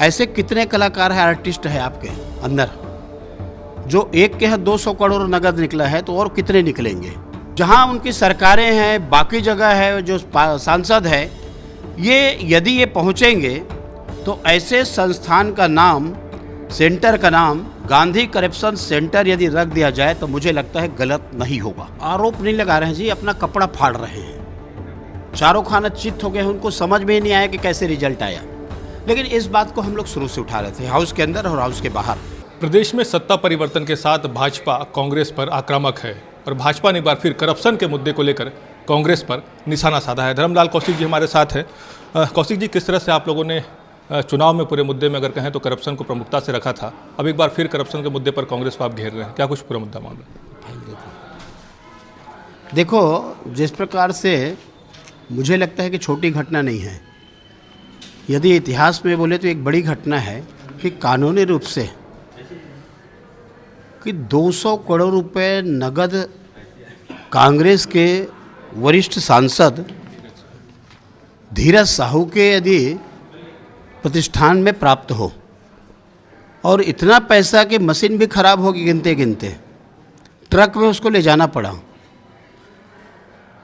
ऐसे कितने कलाकार हैं, आर्टिस्ट हैं आपके अंदर, जो एक के यहाँ 200 करोड़ नगद निकला है, तो और कितने निकलेंगे। जहाँ उनकी सरकारें हैं, बाकी जगह है, जो सांसद है, ये यदि ये पहुँचेंगे तो ऐसे संस्थान का नाम, सेंटर का नाम गांधी करप्शन सेंटर यदि रख दिया जाए तो मुझे लगता है गलत नहीं होगा। आरोप नहीं लगा रहे हैं जी, अपना कपड़ा फाड़ रहे हैं। चारों खाना चित हो गए हैं, उनको समझ में ही नहीं आया कि कैसे रिजल्ट आया। लेकिन इस बात को हम लोग शुरू से उठा रहे थे, हाउस के अंदर और हाउस के बाहर। प्रदेश में सत्ता परिवर्तन के साथ भाजपा कांग्रेस पर आक्रामक है और भाजपा ने एक बार फिर करप्शन के मुद्दे को लेकर कांग्रेस पर निशाना साधा है। धर्मलाल कौशिक जी हमारे साथ हैं। कौशिक जी, किस तरह से आप लोगों ने चुनाव में पूरे मुद्दे में अगर कहें तो करप्शन को प्रमुखता से रखा था, अब एक बार फिर करप्शन के मुद्दे पर कांग्रेस को आप घेर रहे हैं, क्या कुछ पूरा मुद्दा मामला? देखो, जिस प्रकार से मुझे लगता है कि छोटी घटना नहीं है, यदि इतिहास में बोले तो एक बड़ी घटना है कि कानूनी रूप से कि 200 करोड़ रुपए नगद कांग्रेस के वरिष्ठ सांसद धीरज साहू के यदि प्रतिष्ठान में प्राप्त हो, और इतना पैसा कि मशीन भी खराब होगी गिनते गिनते, ट्रक में उसको ले जाना पड़ा।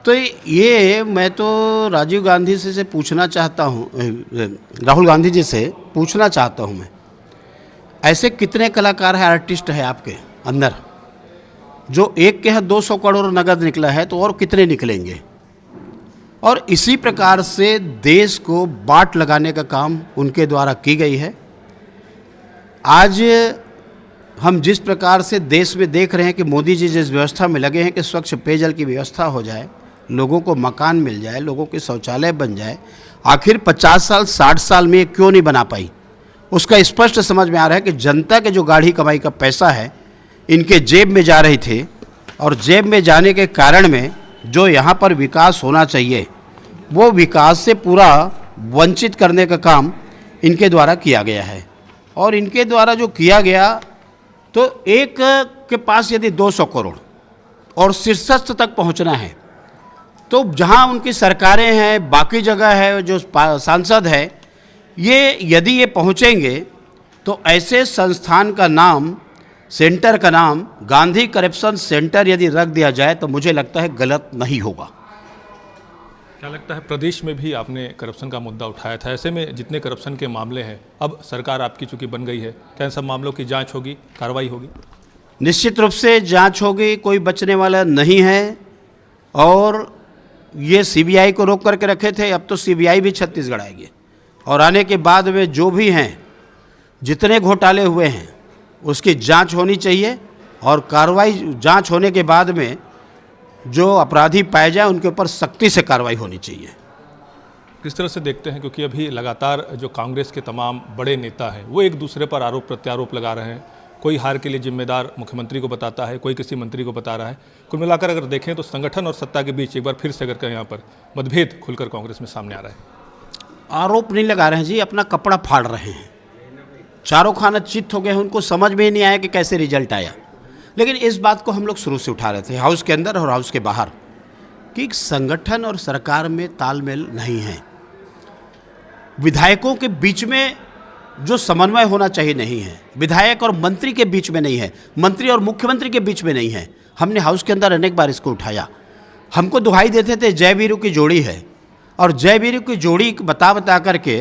तो ये मैं तो राजीव गांधी से पूछना चाहता हूँ, राहुल गांधी जी से पूछना चाहता हूँ मैं, ऐसे कितने कलाकार हैं, आर्टिस्ट हैं आपके अंदर, जो एक के यहाँ 200 करोड़ नगद निकला है, तो और कितने निकलेंगे। और इसी प्रकार से देश को बाट लगाने का काम उनके द्वारा की गई है। आज हम जिस प्रकार से देश में देख रहे हैं कि मोदी जी जिस व्यवस्था में लगे हैं कि स्वच्छ पेयजल की व्यवस्था हो जाए, लोगों को मकान मिल जाए, लोगों के शौचालय बन जाए, आखिर 50 साल 60 साल में क्यों नहीं बना पाई, उसका स्पष्ट समझ में आ रहा है कि जनता के जो गाढ़ी कमाई का पैसा है इनके जेब में जा रही थी, और जेब में जाने के कारण में जो यहाँ पर विकास होना चाहिए वो विकास से पूरा वंचित करने का काम इनके द्वारा किया गया है। और इनके द्वारा जो किया गया, तो एक के पास यदि 200 करोड़ और शीर्षस्थ तक पहुंचना है, तो जहां उनकी सरकारें हैं, बाकी जगह है, जो सांसद है, ये यदि ये पहुंचेंगे तो ऐसे संस्थान का नाम, सेंटर का नाम गांधी करप्शन सेंटर यदि रख दिया जाए तो मुझे लगता है गलत नहीं होगा। क्या लगता है, प्रदेश में भी आपने करप्शन का मुद्दा उठाया था, ऐसे में जितने करप्शन के मामले हैं, अब सरकार आपकी चूंकि बन गई है, क्या इन सब मामलों की जांच होगी, कार्रवाई होगी? निश्चित रूप से जांच होगी, कोई बचने वाला नहीं है। और ये सीबीआई को रोक करके रखे थे, अब तो सीबीआई भी छत्तीसगढ़ आएगी, और आने के बाद में जो भी हैं, जितने घोटाले हुए हैं उसकी जांच होनी चाहिए, और कार्रवाई जांच होने के बाद में जो अपराधी पाए जाए उनके ऊपर सख्ती से कार्रवाई होनी चाहिए। किस तरह से देखते हैं, क्योंकि अभी लगातार जो कांग्रेस के तमाम बड़े नेता हैं वो एक दूसरे पर आरोप प्रत्यारोप लगा रहे हैं, कोई हार के लिए जिम्मेदार मुख्यमंत्री को बताता है, कोई किसी मंत्री को बता रहा है। कुल मिलाकर अगर देखें तो संगठन और सत्ता के बीच एक बार फिर से अगर कहें यहाँ पर मतभेद खुलकर कांग्रेस में सामने आ रहा है। आरोप नहीं लगा रहे हैं जी, अपना कपड़ा फाड़ रहे हैं। चारों खाना चित हो गए हैं, उनको समझ में ही नहीं आया कि कैसे रिजल्ट आया। लेकिन इस बात को हम लोग शुरू से उठा रहे थे, हाउस के अंदर और हाउस के बाहर, कि संगठन और सरकार में तालमेल नहीं है। विधायकों के बीच में जो समन्वय होना चाहिए नहीं है, विधायक और मंत्री के बीच में नहीं है, मंत्री और मुख्यमंत्री के बीच में नहीं है। हमने हाउस के अंदर अनेक बार इसको उठाया। हमको दुहाई देते थे जय वीरू की जोड़ी है, और जय वीरू की जोड़ी बता करके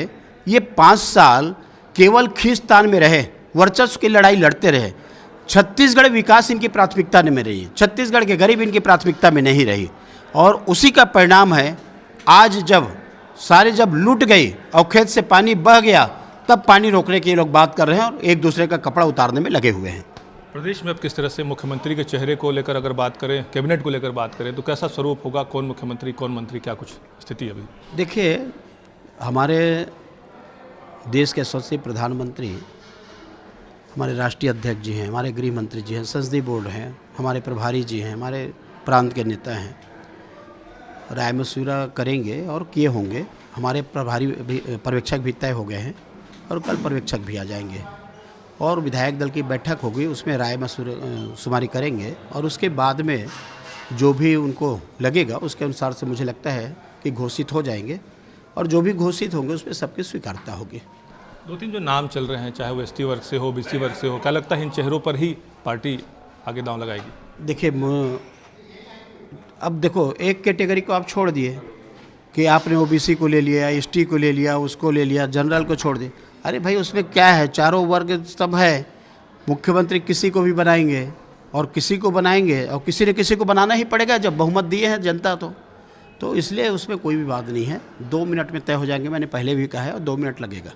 ये 5 साल केवल खींचतान में रहे, वर्चस्व की लड़ाई लड़ते रहे। छत्तीसगढ़ विकास इनकी प्राथमिकता में रही, छत्तीसगढ़ के गरीब इनकी प्राथमिकता में नहीं रही, और उसी का परिणाम है आज जब लूट गई और खेत से पानी बह गया, तब पानी रोकने की लोग बात कर रहे हैं और एक दूसरे का कपड़ा उतारने में लगे हुए हैं। प्रदेश में अब किस तरह से मुख्यमंत्री के चेहरे को लेकर अगर बात करें, कैबिनेट को लेकर बात करें, तो कैसा स्वरूप होगा, कौन मुख्यमंत्री कौन मंत्री, क्या कुछ स्थिति अभी? देखिए, हमारे देश के यशस्वी प्रधानमंत्री, हमारे राष्ट्रीय अध्यक्ष जी हैं, हमारे गृह मंत्री जी हैं, संसदीय बोर्ड हैं, हमारे प्रभारी जी हैं, हमारे प्रांत के नेता हैं, राय मशविरा करेंगे और किए होंगे। हमारे प्रभारी पर्यवेक्षक भी तय हो गए हैं और कल पर्यवेक्षक भी आ जाएंगे, और विधायक दल की बैठक होगी, उसमें राय शुमारी करेंगे, और उसके बाद में जो भी उनको लगेगा उसके अनुसार से मुझे लगता है कि घोषित हो जाएंगे, और जो भी घोषित होंगे उसमें सबकी स्वीकारता होगी। दो तीन जो नाम चल रहे हैं, चाहे वो एसटी वर्ग से हो, बीसी वर्ग से हो, क्या लगता है इन चेहरों पर ही पार्टी आगे दांव लगाएगी? देखिए अब देखो, एक कैटेगरी को आप छोड़ दिए कि आपने ओबीसी को ले लिया, एसटी को ले लिया, उसको ले लिया, जनरल को छोड़ दिए। अरे भाई उसमें क्या है, चारों वर्ग सब है। मुख्यमंत्री किसी को भी बनाएंगे और किसी को बनाएंगे और किसी न किसी को बनाना ही पड़ेगा जब बहुमत दिए हैं जनता तो इसलिए उसमें कोई भी बात नहीं है। 2 मिनट में तय हो जाएंगे, मैंने पहले भी कहा है, और 2 मिनट लगेगा।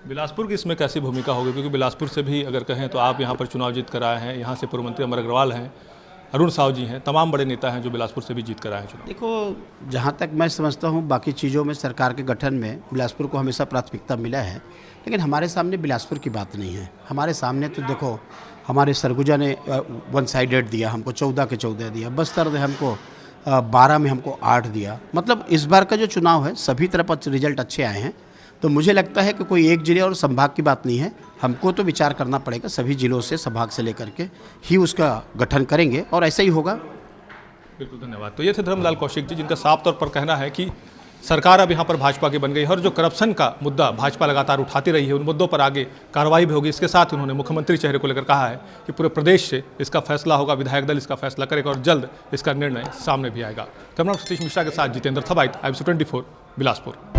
बिलासपुर की इसमें कैसी भूमिका होगी, क्योंकि बिलासपुर से भी अगर कहें तो आप यहाँ पर चुनाव जीत कर आए हैं, यहाँ से पूर्व मंत्री अमर अग्रवाल हैं, अरुण साव जी हैं, तमाम बड़े नेता हैं जो बिलासपुर से भी जीत कर आए हैं चुनाव। देखो, जहाँ तक मैं समझता हूँ बाकी चीज़ों में सरकार के गठन में बिलासपुर को हमेशा प्राथमिकता मिला है, लेकिन हमारे सामने बिलासपुर की बात नहीं है। हमारे सामने तो देखो, हमारे सरगुजा ने 1 साइडेड दिया, हमको 14 के 14 दिया, बस्तर ने हमको 12 में हमको 8 दिया। मतलब इस बार का जो चुनाव है सभी तरफ रिजल्ट अच्छे आए हैं। तो मुझे लगता है कि कोई एक जिले और संभाग की बात नहीं है, हमको तो विचार करना पड़ेगा, सभी जिलों से, संभाग से लेकर के ही उसका गठन करेंगे और ऐसा ही होगा। बिल्कुल, धन्यवाद। तो ये थे धर्मलाल कौशिक जी, जिनका साफ तौर पर कहना है कि सरकार अब यहाँ पर भाजपा की बन गई है और जो करप्शन का मुद्दा भाजपा लगातार उठाती रही है, उन मुद्दों पर आगे कार्रवाई भी होगी। इसके साथ उन्होंने मुख्यमंत्री चेहरे को लेकर कहा है कि पूरे प्रदेश से इसका फैसला होगा, विधायक दल इसका फैसला करेगा और जल्द इसका निर्णय सामने भी आएगा। कैमरा सतीश मिश्रा के साथ जितेंद्र थबाइत, IBC 24 बिलासपुर।